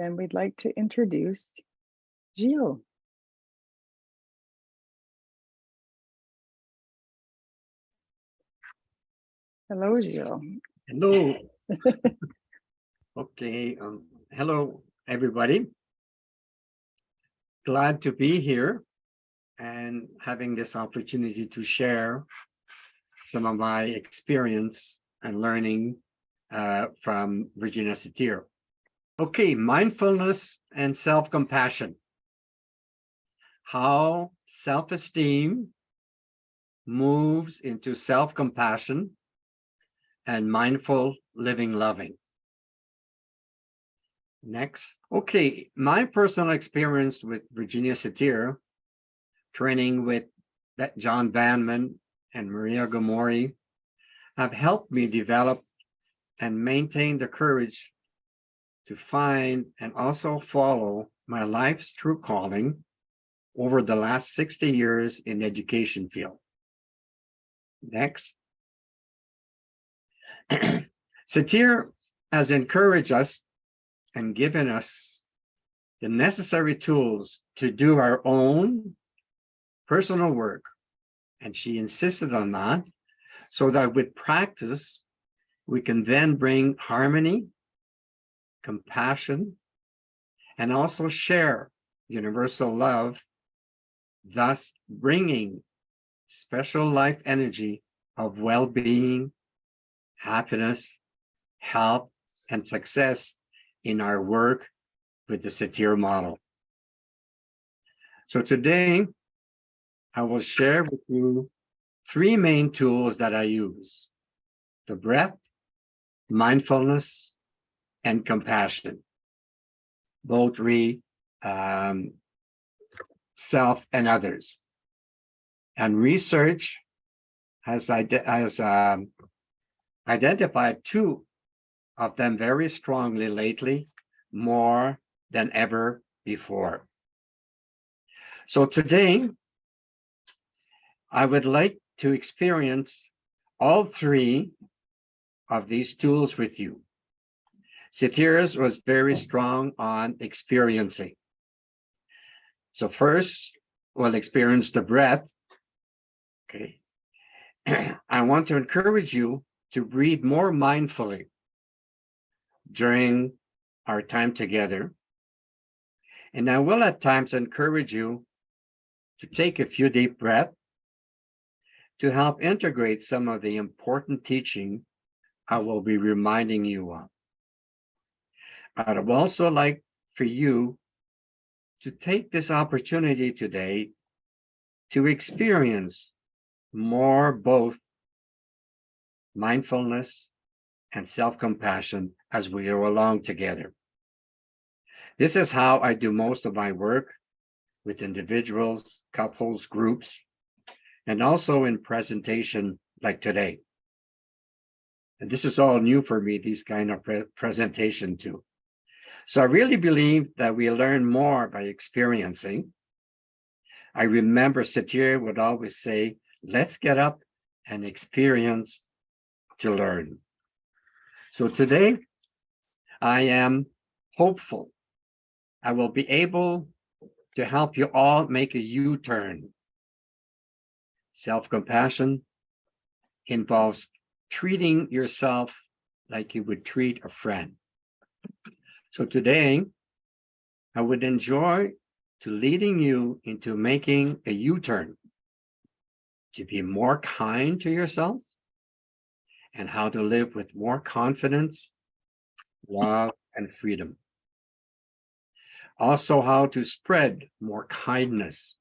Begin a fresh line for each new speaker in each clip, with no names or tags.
and then we'd like to introduce Gilles. Hello, Gilles.
Hello. Okay. Hello, everybody. Glad to be here and having this opportunity to share some of my experience and learning from Virginia Satir. Okay, mindfulness and self-compassion. How self-esteem moves into self-compassion and mindful living loving. Next. Okay, my personal experience with Virginia Satir, training with John Banman and Maria Gomori, have helped me develop and maintain the courage to find and also follow my life's true calling over the last 60 years in the education field. Next. Satir has encouraged us and given us the necessary tools to do our own personal work. And she insisted on that, so that with practice, we can then bring harmony, compassion, and also share universal love, thus bringing special life energy of well-being, happiness, health, and success in our work with the Satir model. So today, I will share with you 3 main tools that I use: the breath, mindfulness, and compassion, both self and others. And research has identified 2 of them very strongly lately, more than ever before. So today, I would like to experience all 3 of these tools with you. Satir was very strong on experiencing. So first, we'll experience the breath. Okay. I want to encourage you to breathe more mindfully during our time together. And I will at times encourage you to take a few deep breaths to help integrate some of the important teaching I will be reminding you of. I would also like for you to take this opportunity today to experience more both mindfulness and self-compassion as we go along together. This is how I do most of my work with individuals, couples, groups, and also in presentation like today. And this is all new for me, these kind of presentation too. So I really believe that we learn more by experiencing. I remember Satir would always say, let's get up and experience to learn. So today, I am hopeful I will be able to help you all make a U-turn. Self-compassion involves treating yourself like you would treat a friend. So today, I would enjoy to leading you into making a U-turn, to be more kind to yourself, and how to live with more confidence, love, and freedom. Also, how to spread more kindness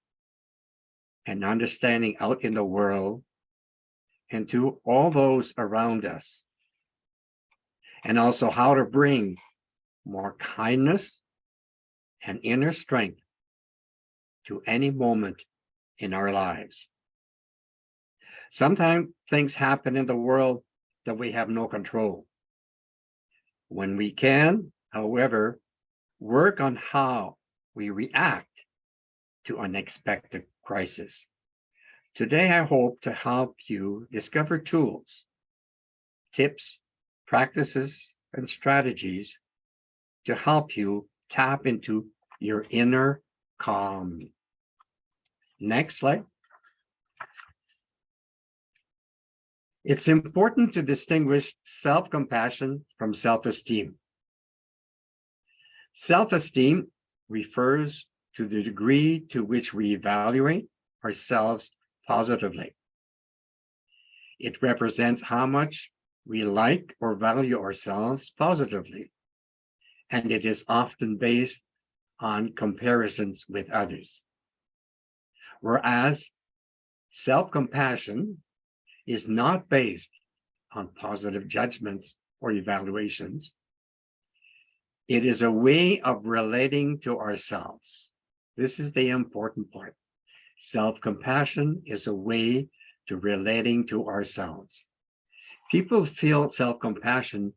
and understanding out in the world and to all those around us. And also how to bring more kindness and inner strength to any moment in our lives. Sometimes things happen in the world that we have no control. When we can, however, work on how we react to unexpected crisis. Today, I hope to help you discover tools, tips, practices, and strategies to help you tap into your inner calm. Next slide. It's important to distinguish self-compassion from self-esteem. Self-esteem refers to the degree to which we evaluate ourselves positively. It represents how much we like or value ourselves positively, and it is often based on comparisons with others. Whereas self-compassion is not based on positive judgments or evaluations. It is a way of relating to ourselves. This is the important part. Self-compassion is a way to relating to ourselves. People feel self-compassion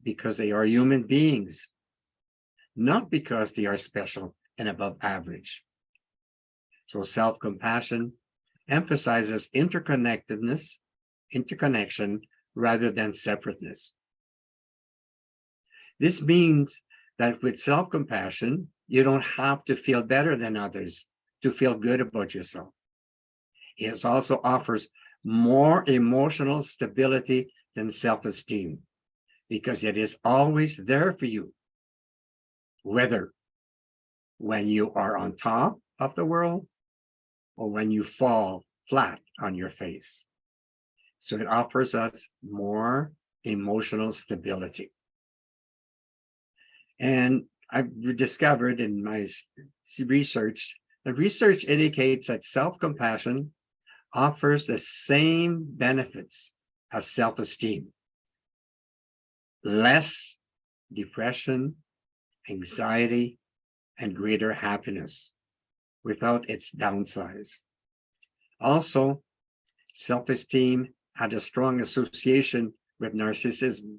because they are human beings, not because they are special and above average. So self-compassion emphasizes interconnection rather than separateness. This means that with self-compassion, you don't have to feel better than others to feel good about yourself. It also offers more emotional stability than self-esteem because it is always there for you, whether when you are on top of the world or when you fall flat on your face. So it offers us more emotional stability. And I've discovered in my research, the research indicates that self-compassion offers the same benefits as self-esteem. Less depression, anxiety, and greater happiness without its downsides. Also, self-esteem had a strong association with narcissism,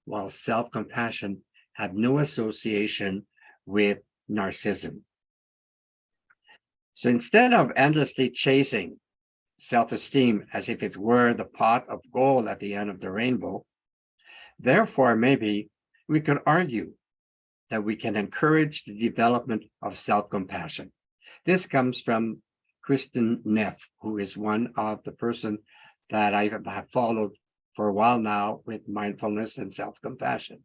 while self-compassion had no association with narcissism. So instead of endlessly chasing self-esteem as if it were the pot of gold at the end of the rainbow, therefore, maybe we could argue that we can encourage the development of self-compassion. This comes from Kristin Neff, who is one of the person that I have followed for a while now with mindfulness and self-compassion.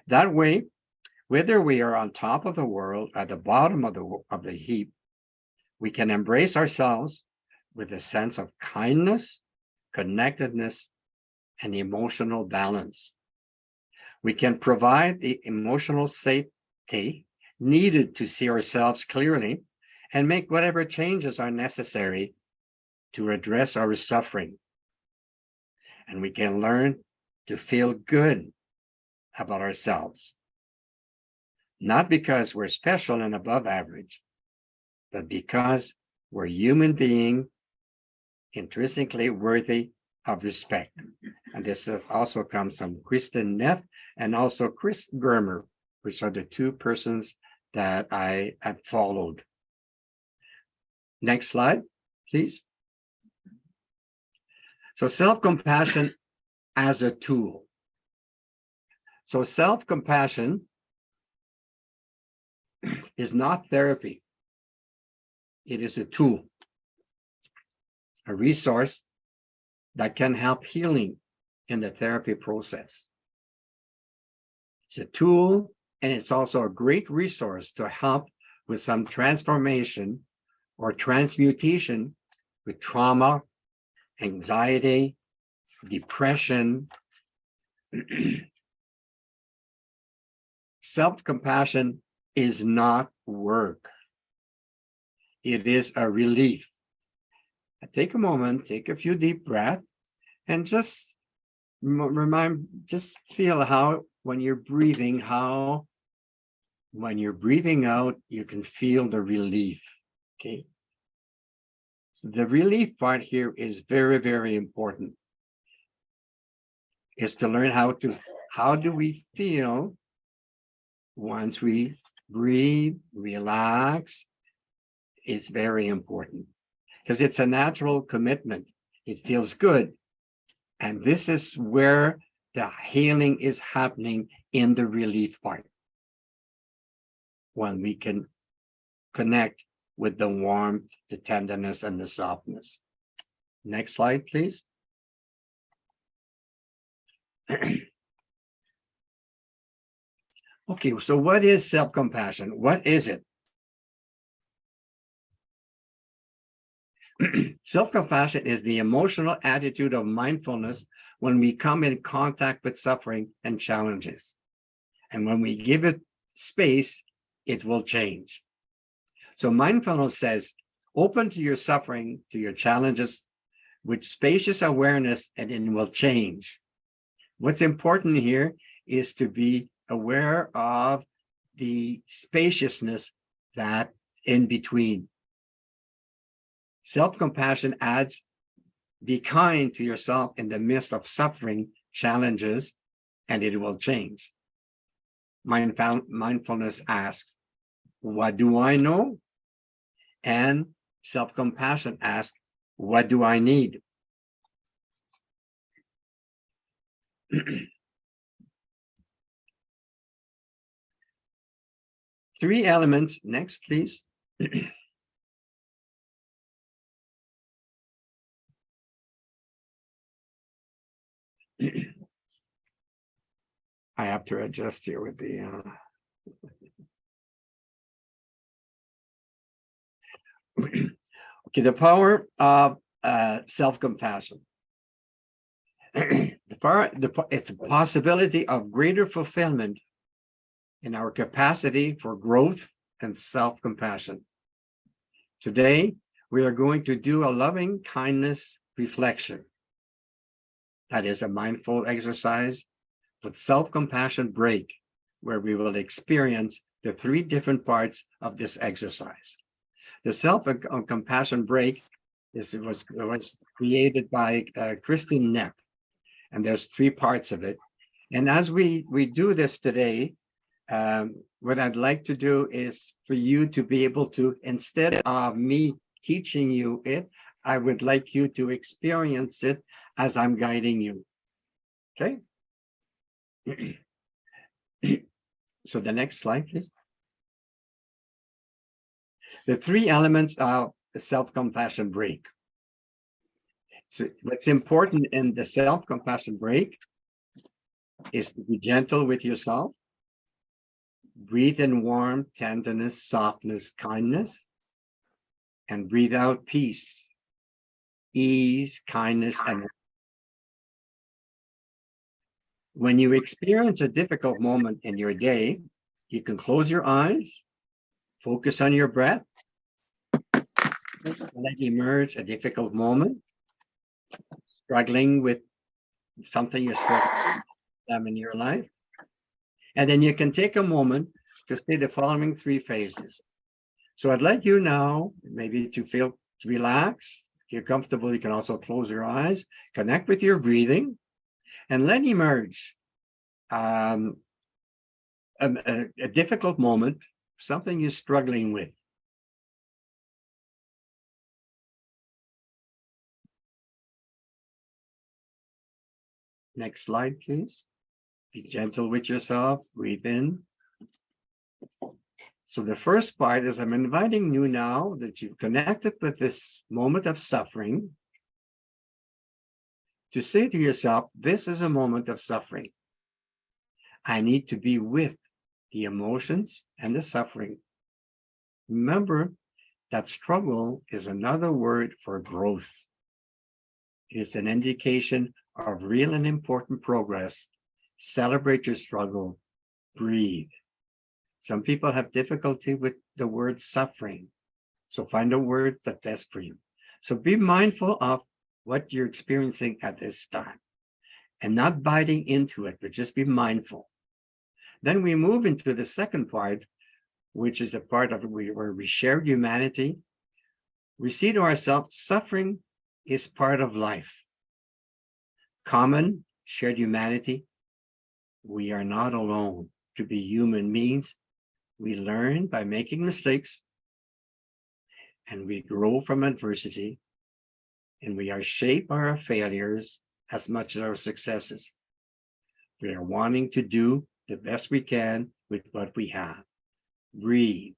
That way, whether we are on top of the world, at the bottom of the heap, we can embrace ourselves with a sense of kindness, connectedness, and emotional balance. We can provide the emotional safety needed to see ourselves clearly and make whatever changes are necessary to address our suffering. And we can learn to feel good about ourselves, not because we're special and above average, but because we're human beings intrinsically worthy of respect. And this also comes from Kristin Neff and also Chris Germer, which are the two persons that I have followed. Next slide, please. So self-compassion as a tool. So self-compassion is not therapy. It is a tool, a resource that can help healing in the therapy process. It's a tool, and it's also a great resource to help with some transformation or transmutation with trauma, anxiety, depression. Self-compassion is not work. It is a relief. Take a moment, take a few deep breaths, and just feel how when you're breathing out, you can feel the relief. Okay. So the relief part here is very, very important. Is to learn how do we feel once we breathe, relax, is very important because it's a natural commitment. It feels good. And this is where the healing is happening in the relief part. when we can connect with the warmth, the tenderness, and the softness. Next slide, please. Okay, so what is self-compassion? What is it? Self-compassion is the emotional attitude of mindfulness when we come in contact with suffering and challenges. And when we give it space, it will change. So mindfulness says, open to your suffering, to your challenges, with spacious awareness, and it will change. What's important here is to be aware of the spaciousness that in between. Self-compassion adds, be kind to yourself in the midst of suffering, challenges, and it will change. Mindfulness asks, what do I know? And self-compassion asks, what do I need? Three elements. Next, please. I have to adjust here with the okay, the power of self-compassion. It's a possibility of greater fulfillment in our capacity for growth and self-compassion. Today, we are going to do a loving kindness reflection. That is a mindful exercise with self-compassion break, where we will experience the three different parts of this exercise. The self-compassion break was created by Christine Neff, and there's three parts of it. And as we do this today, what I'd like to do is for you to be able to, instead of me teaching you it, I would like you to experience it as I'm guiding you. Okay? So the next slide, please. The three elements of the self-compassion break. So what's important in the self-compassion break is to be gentle with yourself. Breathe in warmth, tenderness, softness, kindness, and breathe out peace, ease, kindness, and when you experience a difficult moment in your day, you can close your eyes, focus on your breath, let emerge a difficult moment, struggling with something you're struggling with in your life. And then you can take a moment to say the following three phases. So I'd like you now maybe to feel to relax. If you're comfortable, you can also close your eyes, connect with your breathing, and let emerge a difficult moment, something you're struggling with. Next slide, please. Be gentle with yourself, breathe in. So the first part is I'm inviting you now that you've connected with this moment of suffering to say to yourself, this is a moment of suffering. I need to be with the emotions and the suffering. Remember that struggle is another word for growth. It is an indication of real and important progress. Celebrate your struggle, breathe. Some people have difficulty with the word suffering. So find a word that's best for you. So be mindful of what you're experiencing at this time and not biting into it, but just be mindful. Then we move into the second part, which is the part of where we share humanity. We see to ourselves, suffering is part of life. Common, shared humanity. We are not alone. To be human means we learn by making mistakes, and we grow from adversity, and we are shaped by our failures as much as our successes. We are wanting to do the best we can with what we have. breathe.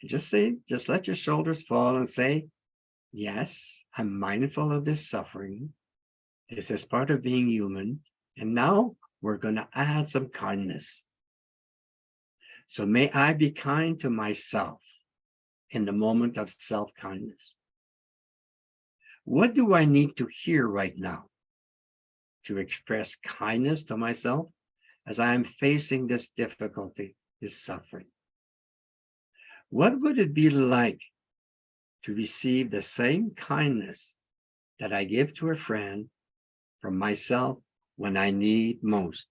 Just let your shoulders fall and say, yes, I'm mindful of this suffering. This is part of being human. And now we're going to add some kindness. So may I be kind to myself in the moment of self-kindness. What do I need to hear right now to express kindness to myself as I am facing this difficulty, this suffering? What would it be like to receive the same kindness that I give to a friend from myself when I need most?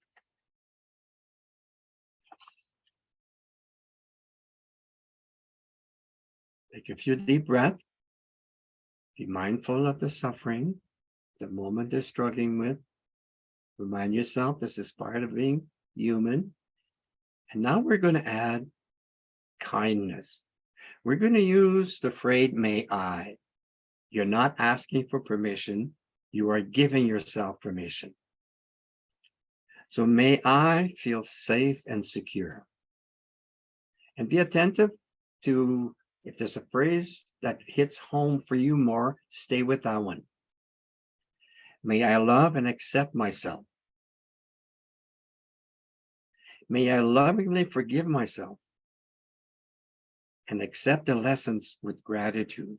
Take a few deep breaths. Be mindful of the suffering, the moment you're struggling with. Remind yourself this is part of being human. And now we're going to add kindness. We're going to use the phrase, may I. You're not asking for permission. You are giving yourself permission. So may I feel safe and secure. And be attentive to, if there's a phrase that hits home for you more, stay with that one. May I love and accept myself. May I lovingly forgive myself and accept the lessons with gratitude.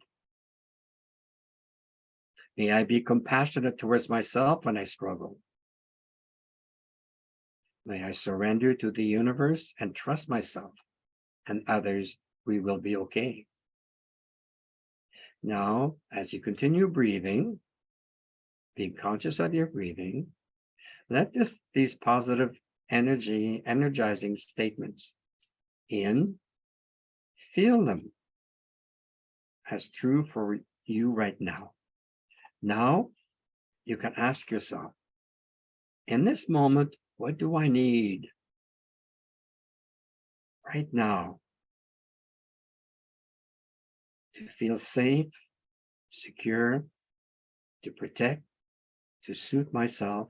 May I be compassionate towards myself when I struggle. May I surrender to the universe and trust myself and others, we will be okay. Now, as you continue breathing, being conscious of your breathing, let these positive energizing statements in, feel them as true for you right now. Now, you can ask yourself, in this moment, what do I need right now to feel safe, secure, to protect, to soothe myself,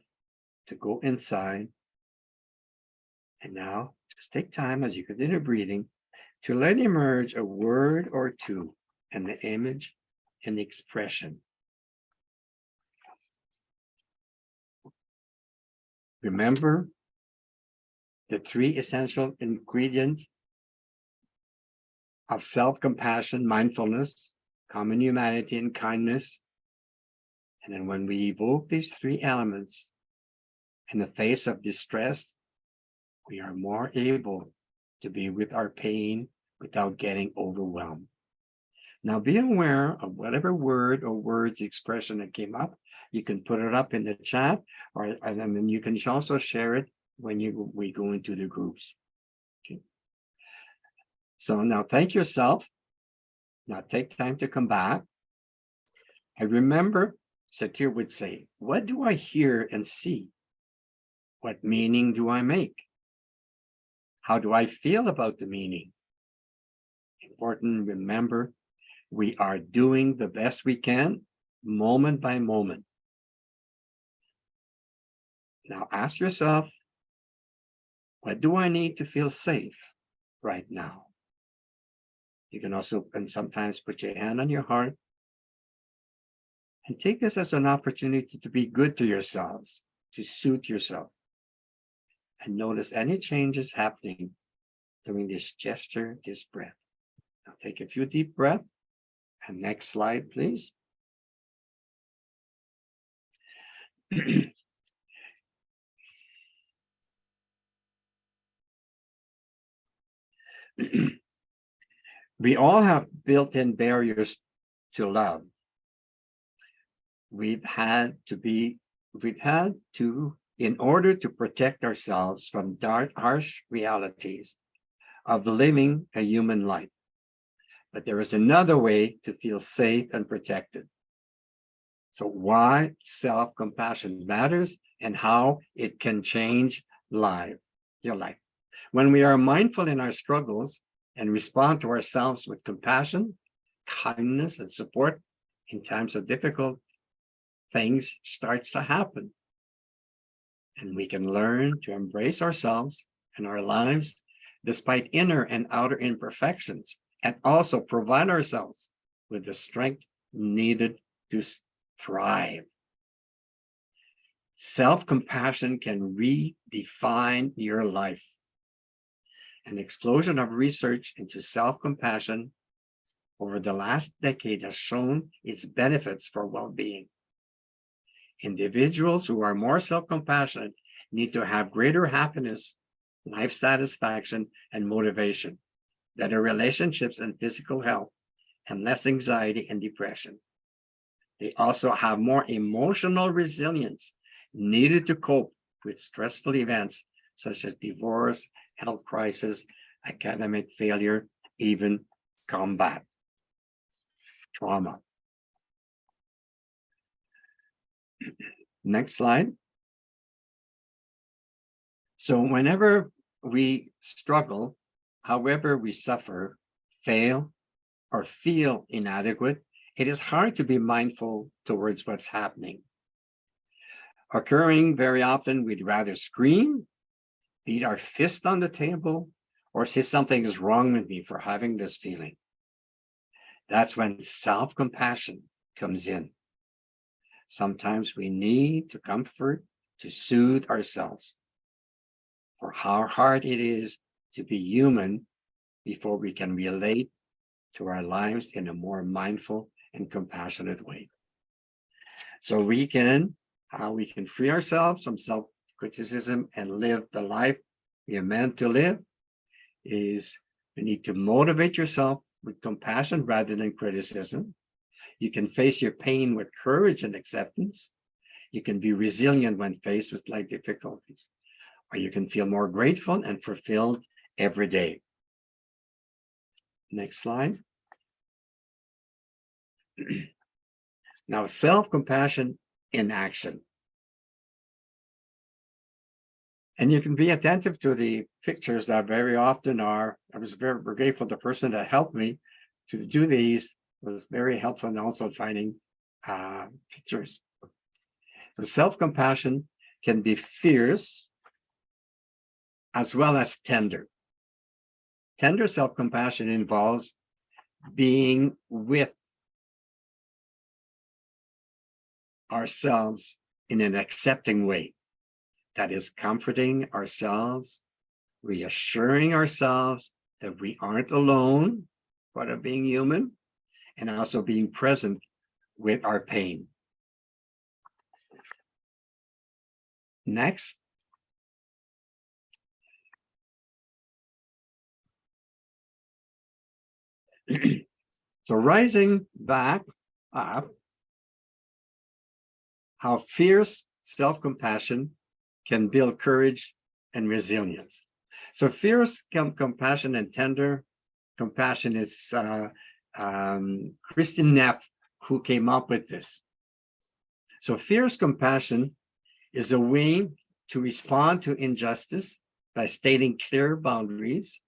to go inside? And now, just take time as you continue breathing to let emerge a word or two and the image and the expression. Remember the three essential ingredients of self-compassion, mindfulness, common humanity, and kindness. And then when we evoke these three elements in the face of distress, we are more able to be with our pain without getting overwhelmed. Now be aware of whatever word or words expression that came up. You can put it up in the chat, and then you can also share it when we go into the groups. Okay. So now thank yourself. Now take time to come back. I remember Satir would say, what do I hear and see? What meaning do I make? How do I feel about the meaning? Important, remember, we are doing the best we can, moment by moment. Now ask yourself, what do I need to feel safe right now? You can also, and sometimes put your hand on your heart and take this as an opportunity to be good to yourselves, to soothe yourself. And notice any changes happening during this gesture, this breath. Now take a few deep breaths. And next slide, please. We all have built-in barriers to love. We've had to, in order to protect ourselves from dark, harsh realities of living a human life. But there is another way to feel safe and protected. So why self-compassion matters and how it can change your life. When we are mindful in our struggles and respond to ourselves with compassion, kindness, and support in times of difficult things starts to happen. And we can learn to embrace ourselves and our lives despite inner and outer imperfections, and also provide ourselves with the strength needed to thrive. Self-compassion can redefine your life. An explosion of research into self-compassion over the last decade has shown its benefits for well-being. Individuals who are more self-compassionate need to have greater happiness, life satisfaction, and motivation, better relationships and physical health, and less anxiety and depression. They also have more emotional resilience needed to cope with stressful events such as divorce, health crisis, academic failure, even combat trauma. Next slide. So whenever we struggle, however we suffer, fail, or feel inadequate, it is hard to be mindful towards what's happening. Occurring very often, we'd rather scream, beat our fist on the table, or say something is wrong with me for having this feeling. That's when self-compassion comes in. Sometimes we need to comfort, to soothe ourselves for how hard it is to be human before we can relate to our lives in a more mindful and compassionate way. So how we can free ourselves from self-criticism and live the life we are meant to live is you need to motivate yourself with compassion rather than criticism. You can face your pain with courage and acceptance. You can be resilient when faced with life difficulties, or you can feel more grateful and fulfilled every day. Next slide. Now, self-compassion in action. And you can be attentive to the pictures that very often are, I was very grateful the person that helped me to do these was very helpful in also finding pictures. So self-compassion can be fierce as well as tender. Tender self-compassion involves being with ourselves in an accepting way. That is comforting ourselves, reassuring ourselves that we aren't alone, part of being human, and also being present with our pain. Next. So rising back up, how fierce self-compassion can build courage and resilience. So fierce compassion and tender compassion is Kristin Neff who came up with this. So fierce compassion is a way to respond to injustice by stating clear boundaries,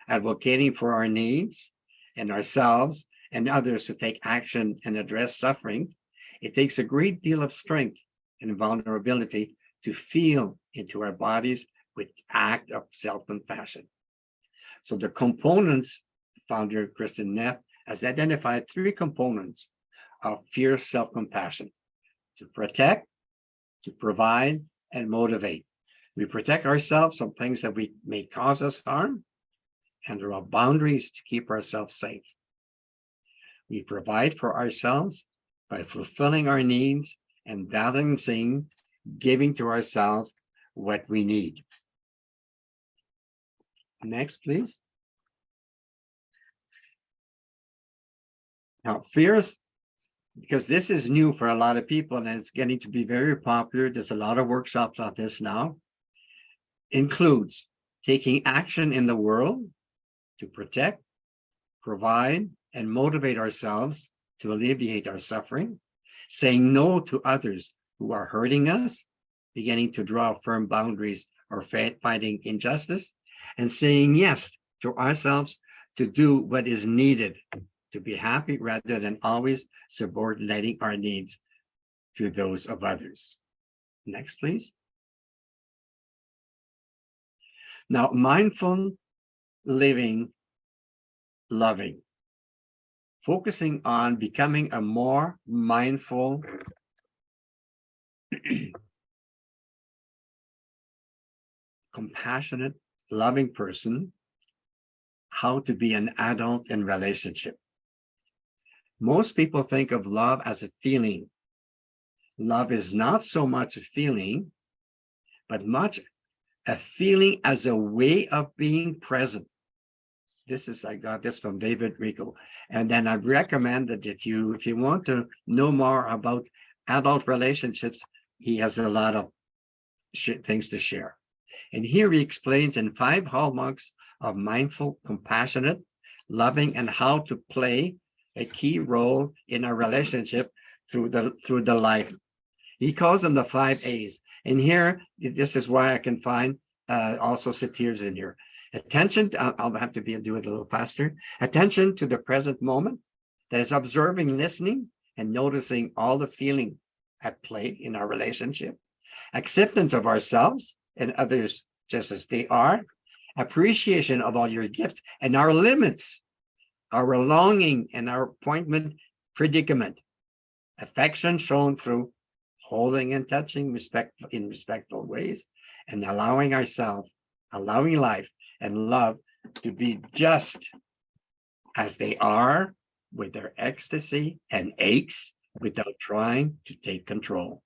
advocating for our needs and ourselves and others to take action and address suffering. It takes a great deal of strength and vulnerability to feel into our bodies with act of self-compassion. So the components, founder Kristin Neff has identified 3 components of fierce self-compassion: to protect, to provide, and motivate. We protect ourselves from things that may cause us harm, and there are boundaries to keep ourselves safe. We provide for ourselves by fulfilling our needs and balancing giving to ourselves what we need. Next, please. Now, fierce, because this is new for a lot of people and it's getting to be very popular. There's a lot of workshops on this now. Includes taking action in the world to protect, provide, and motivate ourselves to alleviate our suffering, saying no to others who are hurting us, beginning to draw firm boundaries or fighting injustice, and saying yes to ourselves to do what is needed to be happy rather than always subordinating our needs to those of others. Next, please. Now, mindful living, loving, focusing on becoming a more mindful, compassionate, loving person, how to be an adult in relationship. Most people think of love as a feeling. Love is not so much a feeling, but much a feeling as a way of being present. I got this from David Rico. And then I recommend that if you want to know more about adult relationships, he has a lot of things to share. And here he explains in 5 hallmarks of mindful, compassionate, loving, and how to play a key role in a relationship through the life. He calls them the 5 A's. And here, this is why I can find also Satir's in here. Attention, I'll have to do it a little faster. Attention to the present moment, that is observing, listening, and noticing all the feeling at play in our relationship. Acceptance of ourselves and others just as they are. Appreciation of all your gifts and our limits, our longing and our appointment predicament. Affection shown through holding and touching in respectful ways, and allowing ourselves, allowing life and love to be just as they are, with their ecstasy and aches, without trying to take control.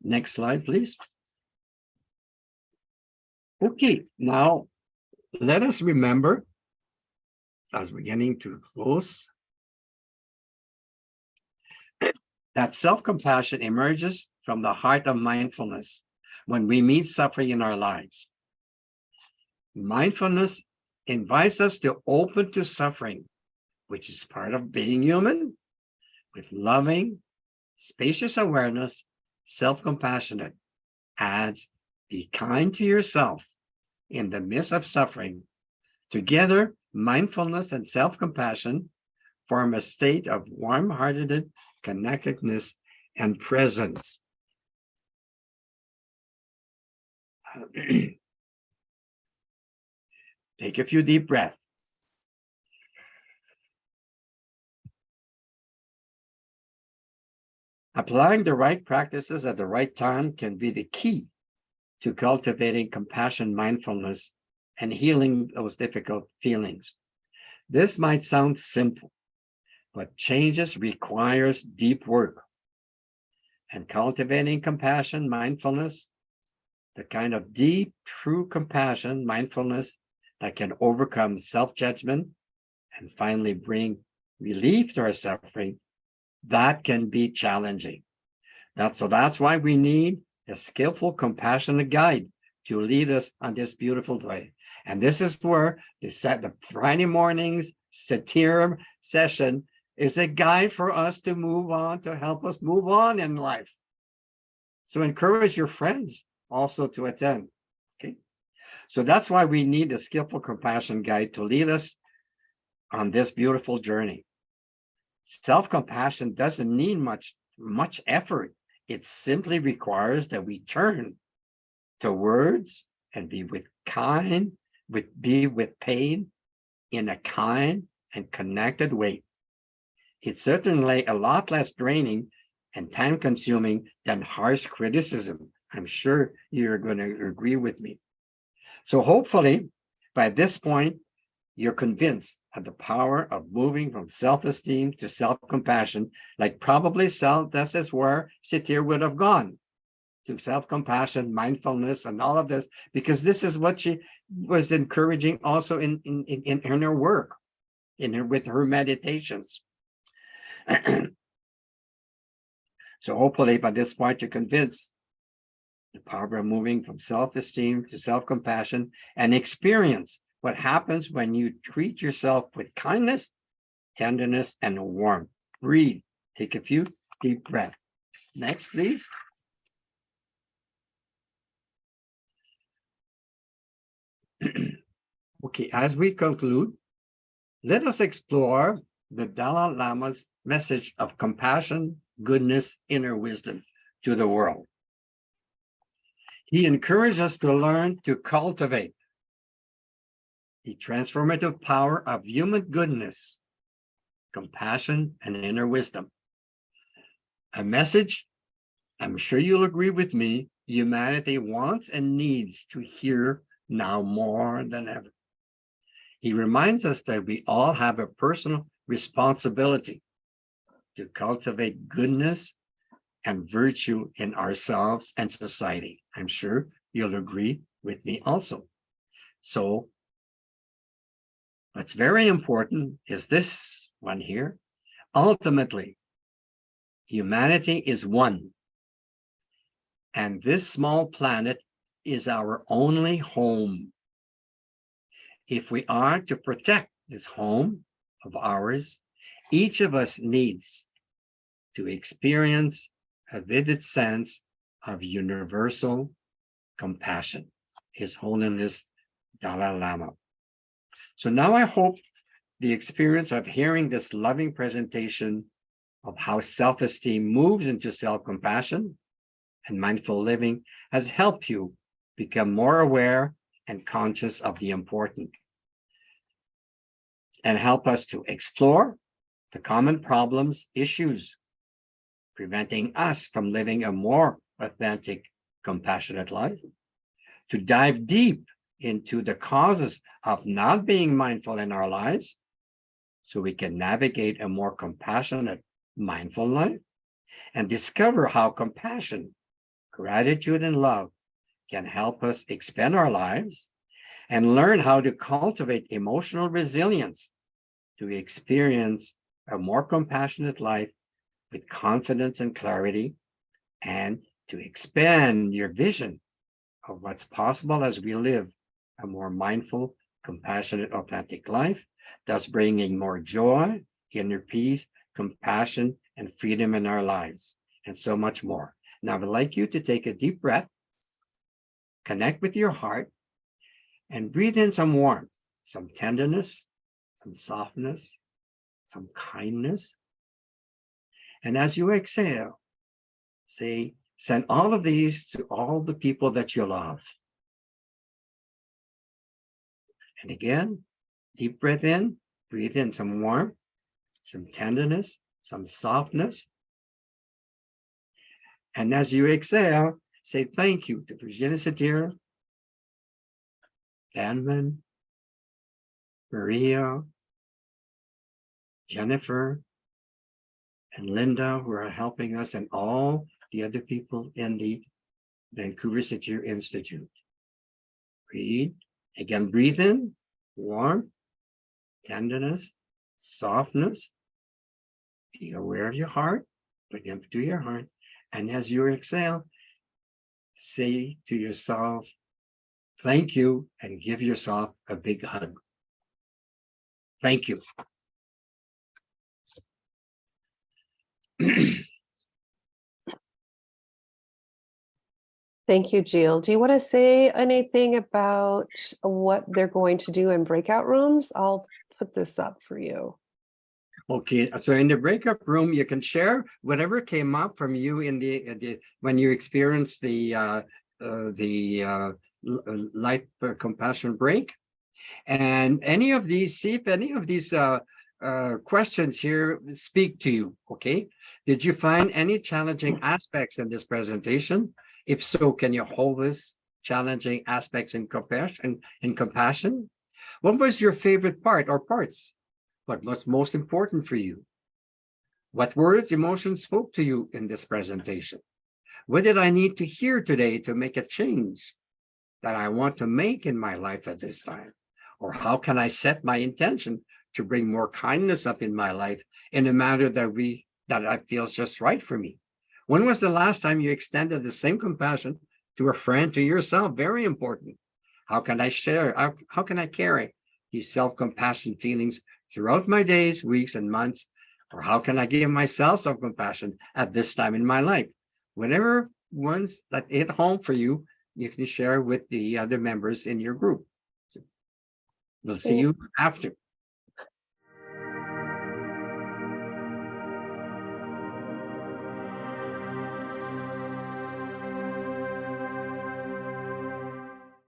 Next slide, please. Okay, now let us remember, as we're getting to close, that self-compassion emerges from the heart of mindfulness when we meet suffering in our lives. Mindfulness invites us to open to suffering, which is part of being human, with loving, spacious awareness. Self-compassionate adds, be kind to yourself in the midst of suffering. Together, mindfulness and self-compassion form a state of warm-hearted connectedness and presence. Take a few deep breaths. Applying the right practices at the right time can be the key to cultivating compassion, mindfulness, and healing those difficult feelings. This might sound simple, but changes requires deep work. And cultivating compassion, mindfulness, the kind of deep, true compassion, mindfulness that can overcome self-judgment and finally bring relief to our suffering, that can be challenging. That's why we need a skillful, compassionate guide to lead us on this beautiful way. And this is where the Friday mornings Satir session is a guide for us to move on, to help us move on in life. So encourage your friends also to attend. Okay. So that's why we need a skillful compassion guide to lead us on this beautiful journey. Self-compassion doesn't need much effort. It simply requires that we turn to words and be with pain in a kind and connected way. It's certainly a lot less draining and time-consuming than harsh criticism. I'm sure you're going to agree with me. So hopefully, by this point, you're convinced of the power of moving from self-esteem to self-compassion, like probably this is where Satir would have gone, to self-compassion, mindfulness, and all of this, because this is what she was encouraging also in her work, with her meditations. So hopefully by this point, you're convinced the power of moving from self-esteem to self-compassion, and experience what happens when you treat yourself with kindness, tenderness, and warmth. Breathe. Take a few deep breaths. Next, please. Okay, as we conclude, let us explore the Dalai Lama's message of compassion, goodness, inner wisdom to the world. He encouraged us to learn to cultivate the transformative power of human goodness, compassion, and inner wisdom. A message I'm sure you'll agree with me, humanity wants and needs to hear now more than ever. He reminds us that we all have a personal responsibility to cultivate goodness and virtue in ourselves and society. I'm sure you'll agree with me also. So what's very important is this one here. Ultimately, humanity is one. And this small planet is our only home. If we are to protect this home of ours, each of us needs to experience a vivid sense of universal compassion. His Holiness Dalai Lama. So now I hope the experience of hearing this loving presentation of how self-esteem moves into self-compassion and mindful living has helped you become more aware and conscious of the important, and help us to explore the common problems, issues, preventing us from living a more authentic, compassionate life, to dive deep into the causes of not being mindful in our lives so we can navigate a more compassionate, mindful life, and discover how compassion, gratitude, and love can help us expand our lives, and learn how to cultivate emotional resilience to experience a more compassionate life with confidence and clarity, and to expand your vision of what's possible as we live a more mindful, compassionate, authentic life, thus bringing more joy, inner peace, compassion, and freedom in our lives, and so much more. Now, I would like you to take a deep breath, connect with your heart, and breathe in some warmth, some tenderness, some softness, some kindness. And as you exhale, say, send all of these to all the people that you love. And again, deep breath in, breathe in some warmth, some tenderness, some softness. And as you exhale, say thank you to Virginia Satir, Danman, Maria, Jennifer, and Linda, who are helping us, and all the other people in the Vancouver Satir Institute. Breathe. Again, breathe in, warmth, tenderness, softness. Be aware of your heart, bring them to your heart. And as you exhale, say to yourself, thank you, and give yourself a big hug. Thank you.
Thank you, Gilles. Do you want to say anything about what they're going to do in breakout rooms? I'll put this up for you.
Okay, so in the breakup room, you can share whatever came up from you in the when you experienced the life compassion break, and any of these, see if any of these questions here speak to you. Okay, did you find any challenging aspects in this presentation? If so, can you hold this challenging aspects in compassion? What was your favorite part or parts? What was most important for you? What words, emotions spoke to you in this presentation? What did I need to hear today to make a change that I want to make in my life at this time? Or how can I set my intention to bring more kindness up in my life in a manner that I feel is just right for me? When was the last time you extended the same compassion to a friend, to yourself? Very important. How can I share? How can I carry these self-compassion feelings throughout my days, weeks, and months? Or how can I give myself self-compassion at this time in my life? Whatever ones that hit home for you, you can share with the other members in your group. We'll see you after.